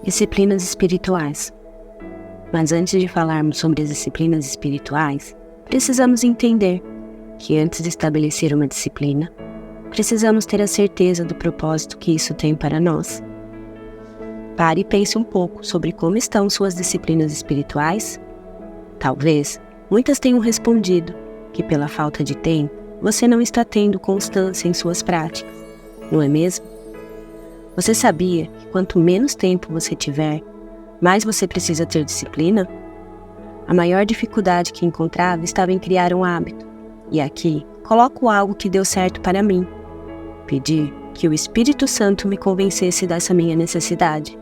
Disciplinas espirituais. Mas antes de falarmos sobre as disciplinas espirituais, precisamos entender que antes de estabelecer uma disciplina, precisamos ter a certeza do propósito que isso tem para nós. Pare e pense um pouco sobre como estão suas disciplinas espirituais. Talvez muitas tenham respondido que pela falta de tempo, você não está tendo constância em suas práticas, não é mesmo? Você sabia que quanto menos tempo você tiver, mais você precisa ter disciplina? A maior dificuldade que encontrava estava em criar um hábito. E aqui, coloco algo que deu certo para mim. Pedir que o Espírito Santo me convencesse dessa minha necessidade.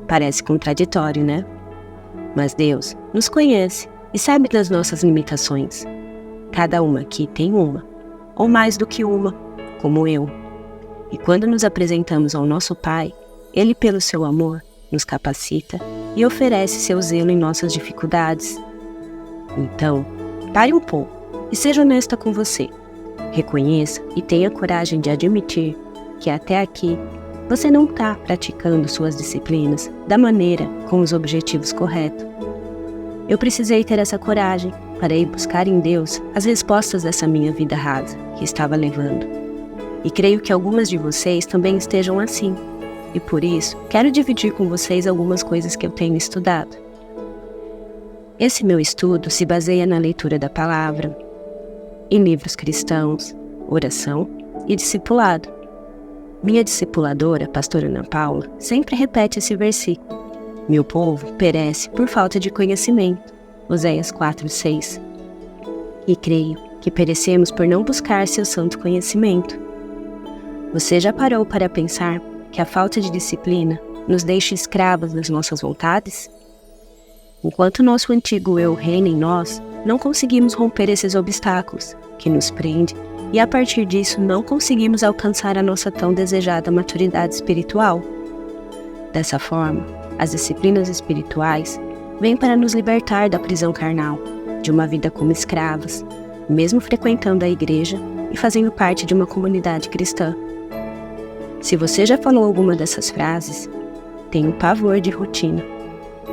Parece contraditório, né? Mas Deus nos conhece e sabe das nossas limitações. Cada uma aqui tem uma, ou mais do que uma, como eu. E quando nos apresentamos ao nosso Pai, Ele, pelo seu amor, nos capacita e oferece seu zelo em nossas dificuldades. Então, pare um pouco e seja honesta com você. Reconheça e tenha coragem de admitir que até aqui você não está praticando suas disciplinas da maneira com os objetivos corretos. Eu precisei ter essa coragem para ir buscar em Deus as respostas dessa minha vida rasa que estava levando. E creio que algumas de vocês também estejam assim. E por isso, quero dividir com vocês algumas coisas que eu tenho estudado. Esse meu estudo se baseia na leitura da palavra, em livros cristãos, oração e discipulado. Minha discipuladora, pastora Ana Paula, sempre repete esse versículo. Meu povo perece por falta de conhecimento. Oséias 4:6. E creio que perecemos por não buscar seu santo conhecimento. Você já parou para pensar que a falta de disciplina nos deixa escravos das nossas vontades? Enquanto nosso antigo eu reina em nós, não conseguimos romper esses obstáculos que nos prendem e a partir disso não conseguimos alcançar a nossa tão desejada maturidade espiritual. Dessa forma, as disciplinas espirituais vêm para nos libertar da prisão carnal, de uma vida como escravas, mesmo frequentando a igreja e fazendo parte de uma comunidade cristã. Se você já falou alguma dessas frases, tenho pavor de rotina.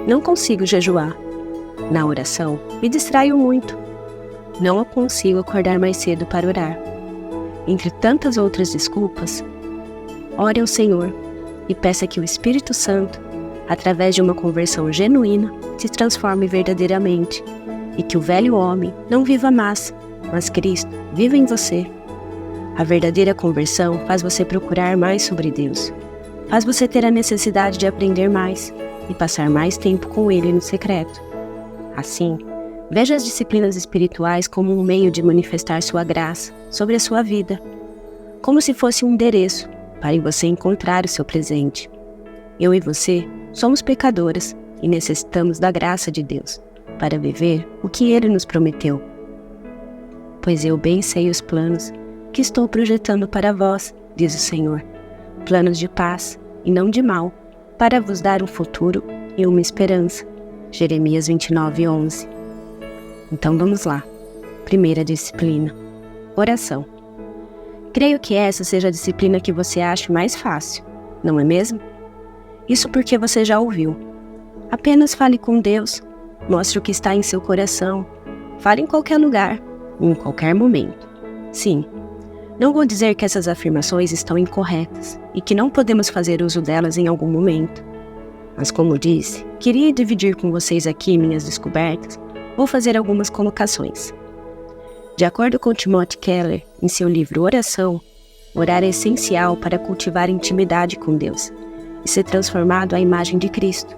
Não consigo jejuar. Na oração, me distraio muito. Não consigo acordar mais cedo para orar. Entre tantas outras desculpas, ore ao Senhor e peça que o Espírito Santo, através de uma conversão genuína, se transforme verdadeiramente e que o velho homem não viva mais, mas Cristo viva em você. A verdadeira conversão faz você procurar mais sobre Deus. Faz você ter a necessidade de aprender mais e passar mais tempo com Ele no secreto. Assim, veja as disciplinas espirituais como um meio de manifestar sua graça sobre a sua vida, como se fosse um endereço para você encontrar o seu presente. Eu e você somos pecadoras e necessitamos da graça de Deus para viver o que Ele nos prometeu. Pois eu bem sei os planos que estou projetando para vós, diz o Senhor, planos de paz e não de mal, para vos dar um futuro e uma esperança. Jeremias 29:11. Então vamos lá. Primeira disciplina: oração. Creio que essa seja a disciplina que você acha mais fácil, não é mesmo? Isso porque você já ouviu. Apenas fale com Deus, mostre o que está em seu coração, fale em qualquer lugar, em qualquer momento. Sim, não vou dizer que essas afirmações estão incorretas e que não podemos fazer uso delas em algum momento. Mas como disse, queria dividir com vocês aqui minhas descobertas, vou fazer algumas colocações. De acordo com Timothy Keller, em seu livro Oração, orar é essencial para cultivar intimidade com Deus e ser transformado à imagem de Cristo,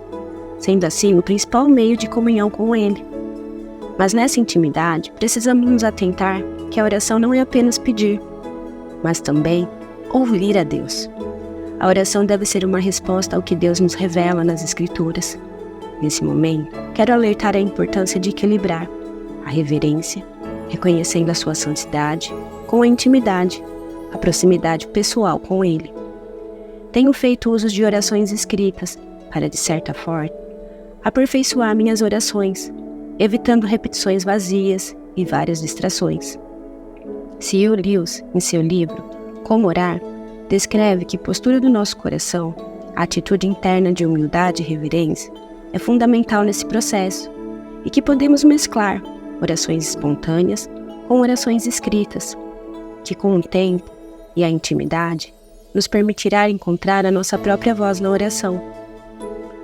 sendo assim o principal meio de comunhão com Ele. Mas nessa intimidade, precisamos nos atentar que a oração não é apenas pedir, mas também ouvir a Deus. A oração deve ser uma resposta ao que Deus nos revela nas Escrituras. Nesse momento, quero alertar a importância de equilibrar a reverência, reconhecendo a sua santidade, com a intimidade, a proximidade pessoal com Ele. Tenho feito uso de orações escritas para, de certa forma, aperfeiçoar minhas orações, evitando repetições vazias e várias distrações. C.S. Lewis, em seu livro Como Orar, descreve que a postura do nosso coração A atitude interna de humildade e reverência é fundamental nesse processo e que podemos mesclar orações espontâneas com orações escritas, que com o tempo e a intimidade nos permitirá encontrar a nossa própria voz na oração.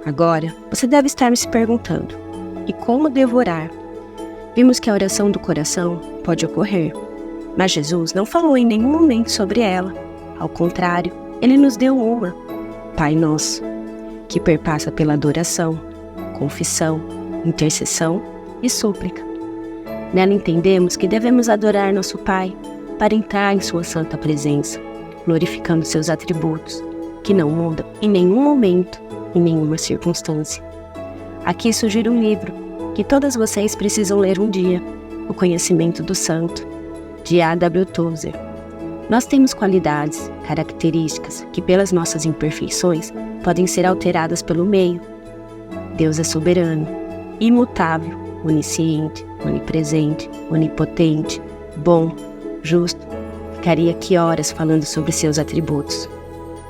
Agora, você deve estar se perguntando: e como devo orar? Vimos que a oração do coração pode ocorrer, mas Jesus não falou em nenhum momento sobre ela. Ao contrário, Ele nos deu uma, Pai Nosso, que perpassa pela adoração, confissão, intercessão e súplica. Nela entendemos que devemos adorar nosso Pai para entrar em sua santa presença, glorificando seus atributos, que não mudam em nenhum momento, em nenhuma circunstância. Aqui surge um livro que todas vocês precisam ler um dia, O Conhecimento do Santo, de A.W. Tozer. Nós temos qualidades, características que pelas nossas imperfeições podem ser alteradas pelo meio. Deus é soberano, imutável, onisciente, onipresente, onipotente, bom, justo. Ficaria aqui horas falando sobre seus atributos.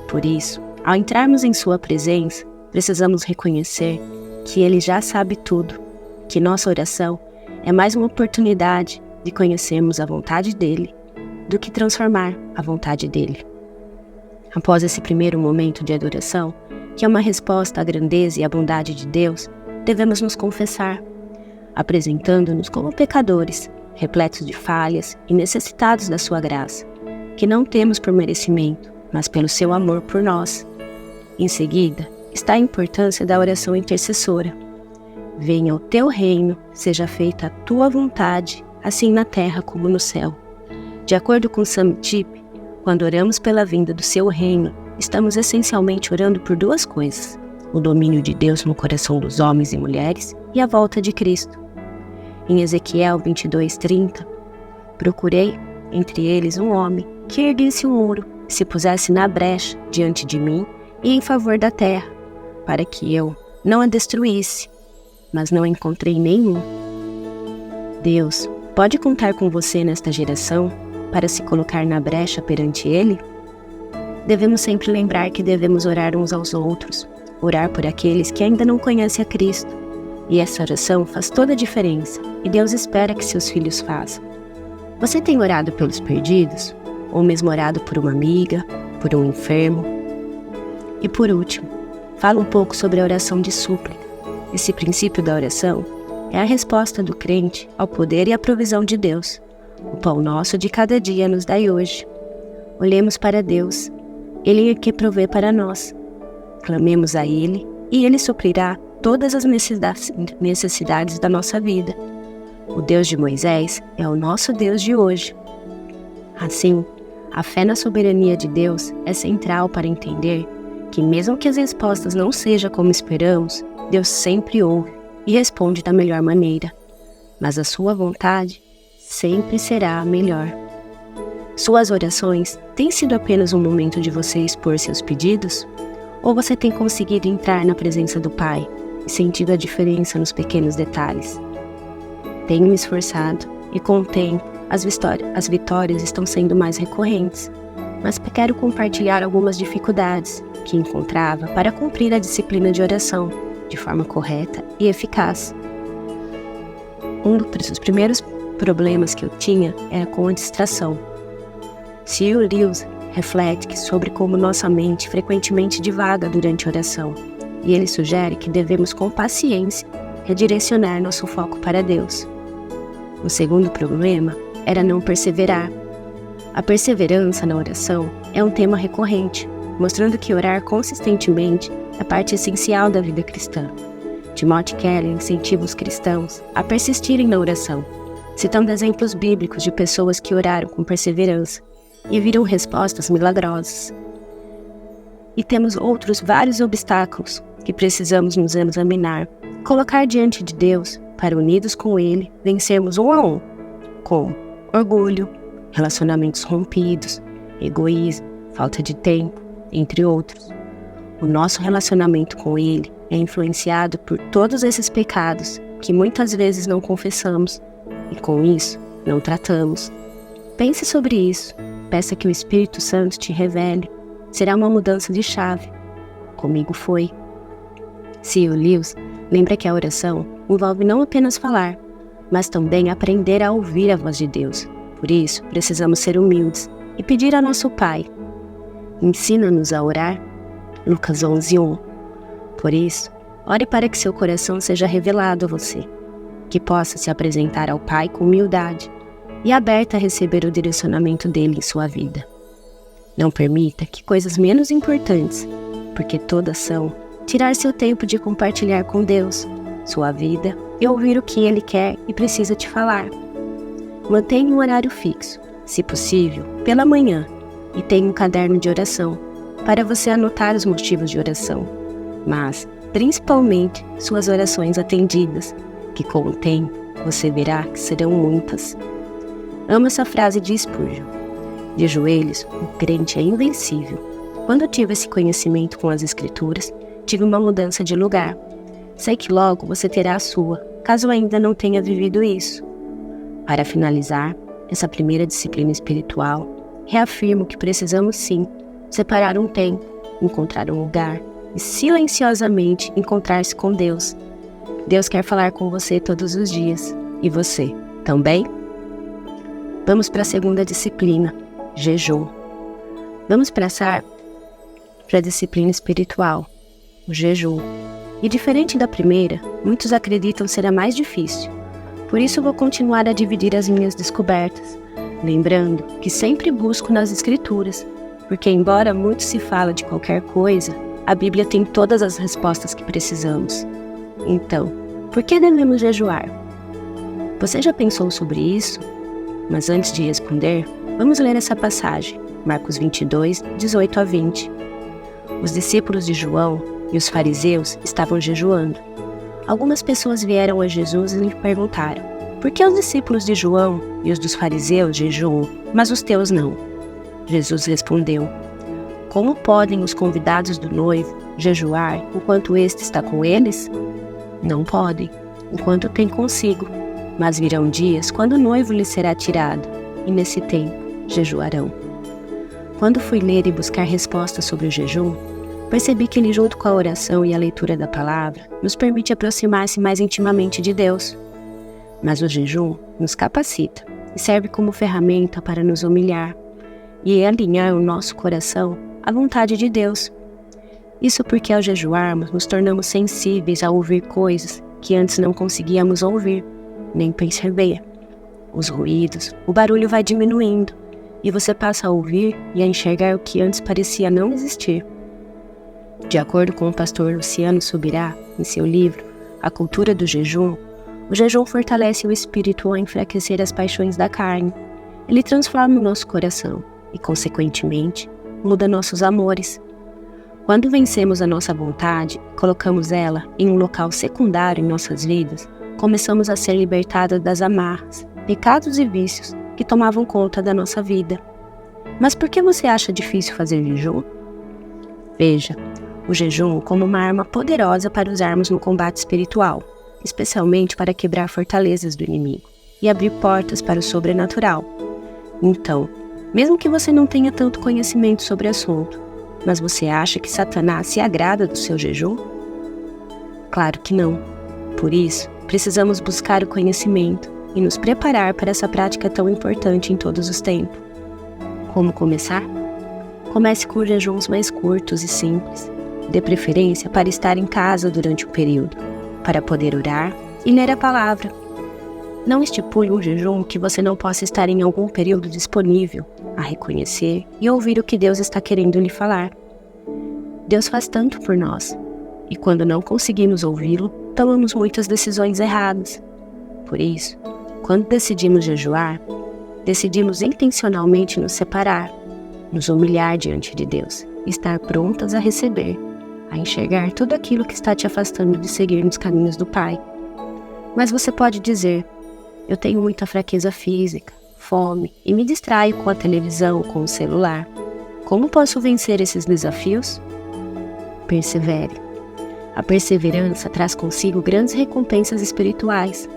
Por isso, ao entrarmos em sua presença, precisamos reconhecer que Ele já sabe tudo, que nossa oração é mais uma oportunidade de conhecermos a vontade dEle do que transformar a vontade dEle. Após esse primeiro momento de adoração, que é uma resposta à grandeza e à bondade de Deus, devemos nos confessar, apresentando-nos como pecadores, repletos de falhas e necessitados da sua graça, que não temos por merecimento, mas pelo seu amor por nós. Em seguida, está a importância da oração intercessora. Venha o teu reino, seja feita a tua vontade, assim na terra como no céu. De acordo com Sam Chip, quando oramos pela vinda do seu reino, estamos essencialmente orando por duas coisas: o domínio de Deus no coração dos homens e mulheres e a volta de Cristo. Em Ezequiel 22:30, procurei entre eles um homem que erguesse um muro, se pusesse na brecha diante de mim e em favor da terra, para que eu não a destruísse, mas não encontrei nenhum. Deus pode contar com você nesta geração para se colocar na brecha perante Ele? Devemos sempre lembrar que devemos orar uns aos outros, orar por aqueles que ainda não conhecem a Cristo. E essa oração faz toda a diferença, e Deus espera que seus filhos façam. Você tem orado pelos perdidos? Ou mesmo orado por uma amiga, por um enfermo? E por último, fala um pouco sobre a oração de súplica. Esse princípio da oração é a resposta do crente ao poder e à provisão de Deus. O pão nosso de cada dia nos dai hoje. Olhemos para Deus, Ele é que provê para nós. Clamemos a Ele e Ele suprirá todas as necessidades da nossa vida. O Deus de Moisés é o nosso Deus de hoje. Assim, a fé na soberania de Deus é central para entender que mesmo que as respostas não sejam como esperamos, Deus sempre ouve e responde da melhor maneira, mas a sua vontade sempre será a melhor. Suas orações têm sido apenas um momento de você expor seus pedidos? Ou você tem conseguido entrar na presença do Pai e sentido a diferença nos pequenos detalhes? Tenho me esforçado e com o tempo as vitórias estão sendo mais recorrentes, mas quero compartilhar algumas dificuldades que encontrava para cumprir a disciplina de oração de forma correta e eficaz. Um dos primeiros problemas que eu tinha era com a distração. C.S. Lewis reflete sobre como nossa mente frequentemente divaga durante a oração, e ele sugere que devemos com paciência redirecionar nosso foco para Deus. O segundo problema era não perseverar. A perseverança na oração é um tema recorrente, mostrando que orar consistentemente é parte essencial da vida cristã. Timothy Keller incentiva os cristãos a persistirem na oração, citando exemplos bíblicos de pessoas que oraram com perseverança e viram respostas milagrosas. E temos outros vários obstáculos que precisamos nos examinar, colocar diante de Deus para, unidos com Ele, vencermos um a um, como orgulho, relacionamentos rompidos, egoísmo, falta de tempo, entre outros. O nosso relacionamento com Ele é influenciado por todos esses pecados que muitas vezes não confessamos e com isso não tratamos. Pense sobre isso, peça que o Espírito Santo te revele. Será uma mudança de chave. comigo foi. C.S. Lewis lembra que a oração envolve não apenas falar, mas também aprender a ouvir a voz de Deus. Por isso, precisamos ser humildes e pedir a nosso Pai. Ensina-nos a orar. Lucas 11:1. Por isso, ore para que seu coração seja revelado a você, que possa se apresentar ao Pai com humildade e aberta a receber o direcionamento dele em sua vida. Não permita que coisas menos importantes, porque todas são, tirar seu tempo de compartilhar com Deus, sua vida e ouvir o que Ele quer e precisa te falar. Mantenha um horário fixo, se possível, pela manhã, e tenha um caderno de oração, para você anotar os motivos de oração, mas, principalmente, suas orações atendidas, que com o tempo você verá que serão muitas. Amo essa frase de Spurgeon: de joelhos, o crente é invencível. Quando tive esse conhecimento com as Escrituras, tive uma mudança de lugar. Sei que logo você terá a sua, caso ainda não tenha vivido isso. Para finalizar essa primeira disciplina espiritual, reafirmo que precisamos sim separar um tempo, encontrar um lugar e silenciosamente encontrar-se com Deus. Deus quer falar com você todos os dias. E você, também? Vamos para a segunda disciplina, jejum. Vamos passar para a disciplina espiritual, o jejum. E diferente da primeira, muitos acreditam ser a mais difícil. Por isso vou continuar a dividir as minhas descobertas, lembrando que sempre busco nas Escrituras, porque embora muito se fala de qualquer coisa, a Bíblia tem todas as respostas que precisamos. Então, por que devemos jejuar? Você já pensou sobre isso? Mas antes de responder, vamos ler essa passagem, Marcos 22, 18-20. Os discípulos de João e os fariseus estavam jejuando. Algumas pessoas vieram a Jesus e lhe perguntaram: por que os discípulos de João e os dos fariseus jejuam, mas os teus não? Jesus respondeu: como podem os convidados do noivo jejuar enquanto este está com eles? Não podem, enquanto tem consigo. Mas virão dias quando o noivo lhes será tirado, e nesse tempo jejuarão. Quando fui ler e buscar respostas sobre o jejum, percebi que ele, junto com a oração e a leitura da palavra, nos permite aproximar-se mais intimamente de Deus. Mas o jejum nos capacita e serve como ferramenta para nos humilhar e alinhar o nosso coração à vontade de Deus. Isso porque ao jejuarmos nos tornamos sensíveis a ouvir coisas que antes não conseguíamos ouvir, nem perceber. Os ruídos, o barulho vai diminuindo e você passa a ouvir e a enxergar o que antes parecia não existir. De acordo com o pastor Luciano Subirá, em seu livro A Cultura do Jejum, o jejum fortalece o espírito ao enfraquecer as paixões da carne. Ele transforma o nosso coração e, consequentemente, muda nossos amores. Quando vencemos a nossa vontade e colocamos ela em um local secundário em nossas vidas, começamos a ser libertados das amarras, pecados e vícios que tomavam conta da nossa vida. Mas por que você acha difícil fazer jejum? Veja o jejum como uma arma poderosa para usarmos no combate espiritual, especialmente para quebrar fortalezas do inimigo e abrir portas para o sobrenatural. Então, mesmo que você não tenha tanto conhecimento sobre o assunto, mas você acha que Satanás se agrada do seu jejum? Claro que não. Por isso, precisamos buscar o conhecimento e nos preparar para essa prática tão importante em todos os tempos. Como começar? Comece com jejuns mais curtos e simples. Dê preferência para estar em casa durante o período, para poder orar e ler a palavra. Não estipule um jejum que você não possa estar em algum período disponível a reconhecer e ouvir o que Deus está querendo lhe falar. Deus faz tanto por nós, e quando não conseguimos ouvi-lo, tomamos muitas decisões erradas. Por isso, quando decidimos jejuar, decidimos intencionalmente nos separar, nos humilhar diante de Deus, estar prontas a receber, a enxergar tudo aquilo que está te afastando de seguir nos caminhos do Pai. Mas você pode dizer: eu tenho muita fraqueza física, fome e me distraio com a televisão ou com o celular. Como posso vencer esses desafios? Persevere. A perseverança traz consigo grandes recompensas espirituais.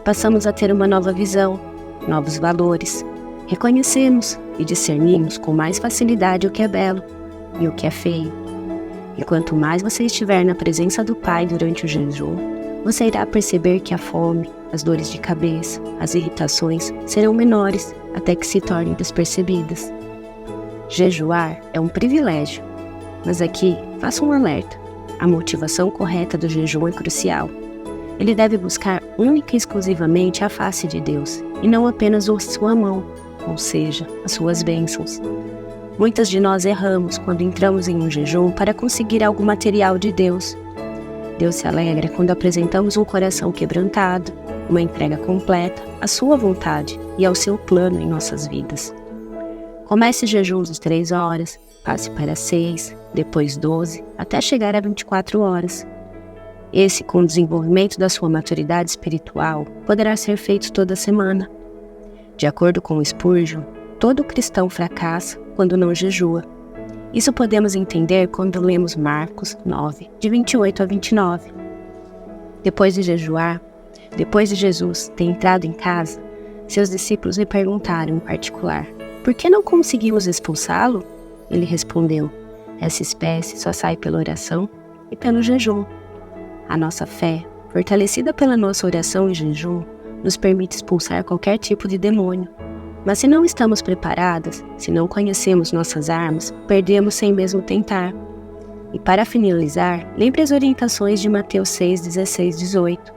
Passamos a ter uma nova visão, novos valores. Reconhecemos e discernimos com mais facilidade o que é belo e o que é feio. E quanto mais você estiver na presença do Pai durante o jejum, você irá perceber que a fome, as dores de cabeça, as irritações serão menores até que se tornem despercebidas. Jejuar é um privilégio, mas aqui faço um alerta. A motivação correta do jejum é crucial. Ele deve buscar única e exclusivamente a face de Deus, e não apenas a sua mão, ou seja, as suas bênçãos. Muitas de nós erramos quando entramos em um jejum para conseguir algo material de Deus. Deus se alegra quando apresentamos um coração quebrantado, uma entrega completa à sua vontade e ao seu plano em nossas vidas. Comece jejuns de 3 horas, passe para 6, depois 12, até chegar a 24 horas. Esse, com o desenvolvimento da sua maturidade espiritual, poderá ser feito toda semana. De acordo com Spurgeon, todo cristão fracassa quando não jejua. Isso podemos entender quando lemos Marcos 9, de 28 a 29. Depois de jejuar, depois de Jesus ter entrado em casa, seus discípulos lhe perguntaram em particular: por que não conseguimos expulsá-lo? Ele respondeu: essa espécie só sai pela oração e pelo jejum. A nossa fé, fortalecida pela nossa oração e jejum, nos permite expulsar qualquer tipo de demônio. Mas se não estamos preparadas, se não conhecemos nossas armas, perdemos sem mesmo tentar. E para finalizar, lembre as orientações de Mateus 6, 16, 18.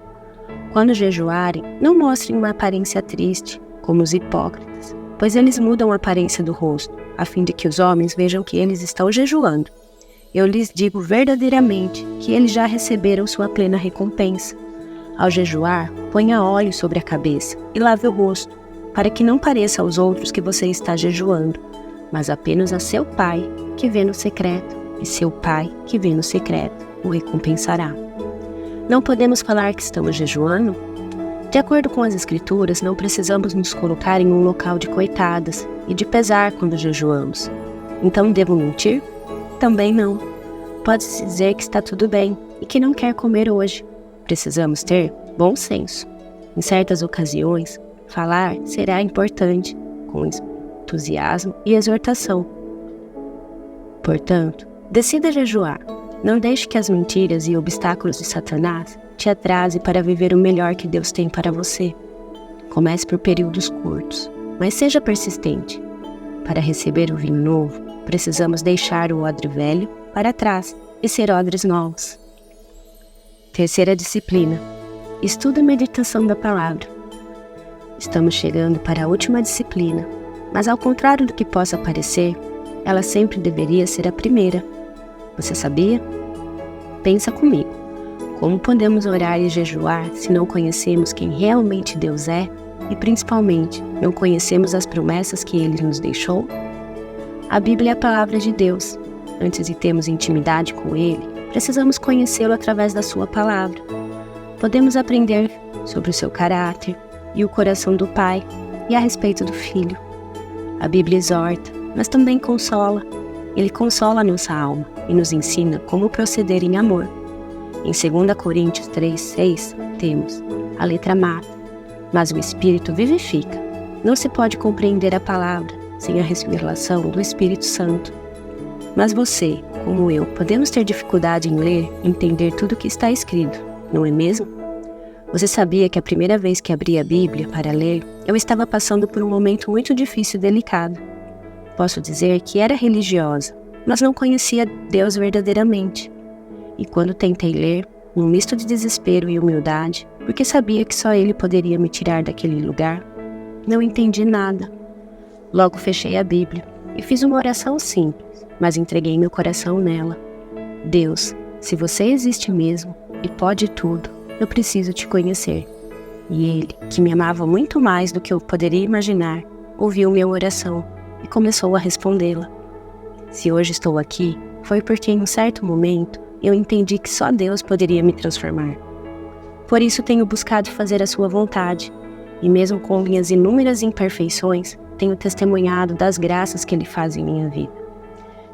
Quando jejuarem, não mostrem uma aparência triste, como os hipócritas, pois eles mudam a aparência do rosto, a fim de que os homens vejam que eles estão jejuando. Eu lhes digo verdadeiramente que eles já receberam sua plena recompensa. Ao jejuar, ponha óleo sobre a cabeça e lave o rosto, para que não pareça aos outros que você está jejuando, mas apenas a seu Pai, que vê no secreto, e seu Pai, que vê no secreto, o recompensará. Não podemos falar que estamos jejuando? De acordo com as Escrituras, não precisamos nos colocar em um local de coitadas e de pesar quando jejuamos. Então devo mentir? Também não. Pode-se dizer que está tudo bem e que não quer comer hoje. Precisamos ter bom senso. Em certas ocasiões, falar será importante, com entusiasmo e exortação. Portanto, decida jejuar. Não deixe que as mentiras e obstáculos de Satanás te atrasem para viver o melhor que Deus tem para você. Comece por períodos curtos, mas seja persistente. Para receber o vinho novo, precisamos deixar o odre velho para trás e ser odres novos. Terceira disciplina: estudo e meditação da palavra. Estamos chegando para a última disciplina, mas ao contrário do que possa parecer, ela sempre deveria ser a primeira. Você sabia? Pensa comigo. Como podemos orar e jejuar se não conhecemos quem realmente Deus é e, principalmente, não conhecemos as promessas que Ele nos deixou? A Bíblia é a palavra de Deus. Antes de termos intimidade com Ele, precisamos conhecê-lo através da sua palavra. Podemos aprender sobre o seu caráter e o coração do Pai e a respeito do Filho. A Bíblia exorta, mas também consola. Ele consola a nossa alma e nos ensina como proceder em amor. Em 2 Coríntios 3, 6, temos: a letra mata, mas o Espírito vivifica. Não se pode compreender a palavra sem a revelação do Espírito Santo. Mas você, como eu, podemos ter dificuldade em ler e entender tudo o que está escrito, não é mesmo? Você sabia que a primeira vez que abri a Bíblia para ler, eu estava passando por um momento muito difícil e delicado. Posso dizer que era religiosa, mas não conhecia Deus verdadeiramente. E quando tentei ler, num misto de desespero e humildade, porque sabia que só Ele poderia me tirar daquele lugar, não entendi nada. Logo fechei a Bíblia e fiz uma oração simples, mas entreguei meu coração nela. Deus, se você existe mesmo e pode tudo, eu preciso te conhecer. E Ele, que me amava muito mais do que eu poderia imaginar, ouviu minha oração e começou a respondê-la. Se hoje estou aqui, foi porque em um certo momento eu entendi que só Deus poderia me transformar. Por isso tenho buscado fazer a sua vontade, e mesmo com minhas inúmeras imperfeições, tenho testemunhado das graças que Ele faz em minha vida.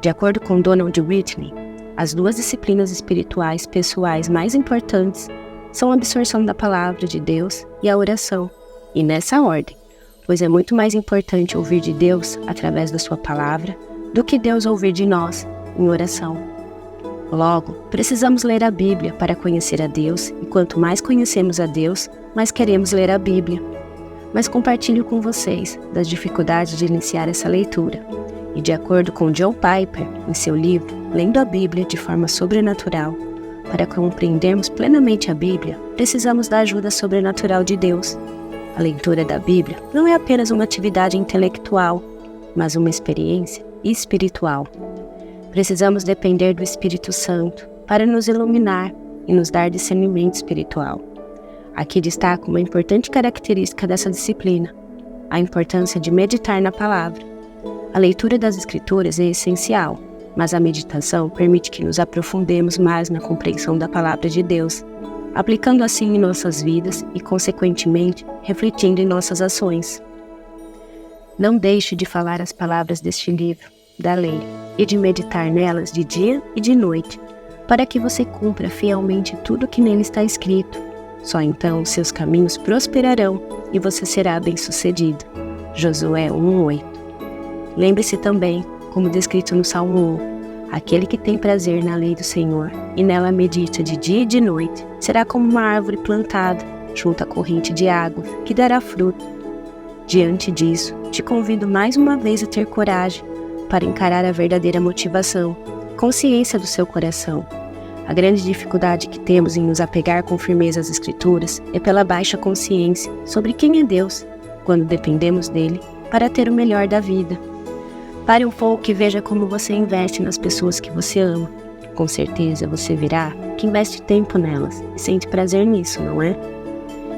De acordo com Donald Whitney, as 2 disciplinas espirituais pessoais mais importantes são a absorção da palavra de Deus e a oração, e nessa ordem, pois é muito mais importante ouvir de Deus através da sua palavra do que Deus ouvir de nós em oração. Logo, precisamos ler a Bíblia para conhecer a Deus, e quanto mais conhecemos a Deus, mais queremos ler a Bíblia. Mas compartilho com vocês das dificuldades de iniciar essa leitura. E de acordo com John Piper, em seu livro Lendo a Bíblia de Forma Sobrenatural, para compreendermos plenamente a Bíblia, precisamos da ajuda sobrenatural de Deus. A leitura da Bíblia não é apenas uma atividade intelectual, mas uma experiência espiritual. Precisamos depender do Espírito Santo para nos iluminar e nos dar discernimento espiritual. Aqui destaco uma importante característica dessa disciplina: a importância de meditar na palavra. A leitura das Escrituras é essencial, mas a meditação permite que nos aprofundemos mais na compreensão da palavra de Deus, aplicando assim em nossas vidas e, consequentemente, refletindo em nossas ações. Não deixe de falar as palavras deste livro, da lei, e de meditar nelas de dia e de noite, para que você cumpra fielmente tudo o que nele está escrito. Só então seus caminhos prosperarão e você será bem-sucedido. Josué 1:8. Lembre-se também, como descrito no Salmo 1, aquele que tem prazer na lei do Senhor e nela medita de dia e de noite, será como uma árvore plantada junto à corrente de água, que dará fruto. Diante disso, te convido mais uma vez a ter coragem para encarar a verdadeira motivação, consciência do seu coração. A grande dificuldade que temos em nos apegar com firmeza às Escrituras é pela baixa consciência sobre quem é Deus, quando dependemos dele para ter o melhor da vida. Pare um pouco e veja como você investe nas pessoas que você ama. Com certeza você verá que investe tempo nelas e sente prazer nisso, não é?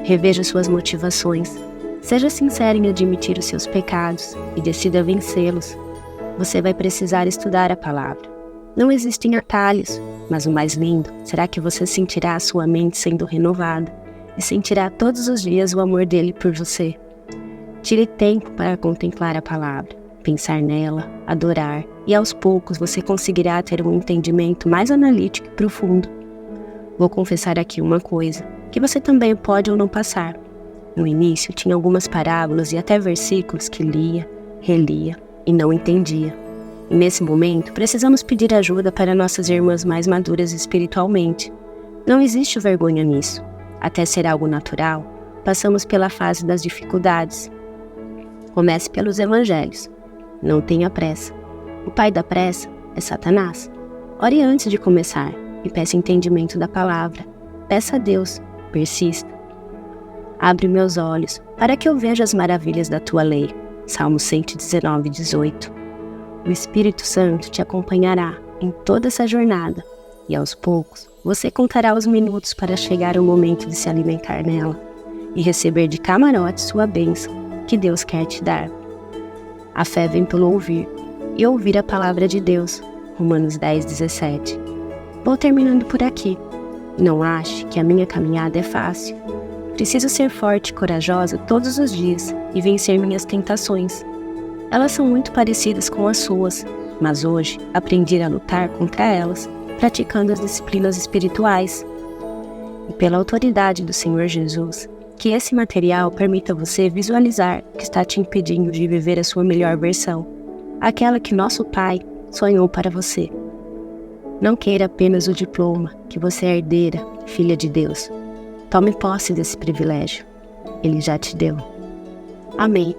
Reveja suas motivações. Seja sincero em admitir os seus pecados e decida vencê-los. Você vai precisar estudar a palavra. Não existem atalhos, mas o mais lindo será que você sentirá a sua mente sendo renovada e sentirá todos os dias o amor dele por você. Tire tempo para contemplar a palavra, pensar nela, adorar, e aos poucos você conseguirá ter um entendimento mais analítico e profundo. Vou confessar aqui uma coisa, que você também pode ou não passar. No início tinha algumas parábolas e até versículos que lia, relia e não entendia. E nesse momento, precisamos pedir ajuda para nossas irmãs mais maduras espiritualmente. Não existe vergonha nisso. Até ser algo natural, passamos pela fase das dificuldades. Comece pelos evangelhos. Não tenha pressa. O pai da pressa é Satanás. Ore antes de começar e peça entendimento da palavra. Peça a Deus, persista. Abre meus olhos para que eu veja as maravilhas da tua lei. Salmo 119:18. O Espírito Santo te acompanhará em toda essa jornada e aos poucos você contará os minutos para chegar o momento de se alimentar nela e receber de camarote sua bênção que Deus quer te dar. A fé vem pelo ouvir e ouvir a palavra de Deus. Romanos 10:17. Vou terminando por aqui. Não ache que a minha caminhada é fácil. Preciso ser forte e corajosa todos os dias e vencer minhas tentações. Elas são muito parecidas com as suas, mas hoje aprendi a lutar contra elas, praticando as disciplinas espirituais. E pela autoridade do Senhor Jesus, que esse material permita você visualizar o que está te impedindo de viver a sua melhor versão, aquela que nosso Pai sonhou para você. Não queira apenas o diploma que você é herdeira, filha de Deus. Tome posse desse privilégio. Ele já te deu. Amém.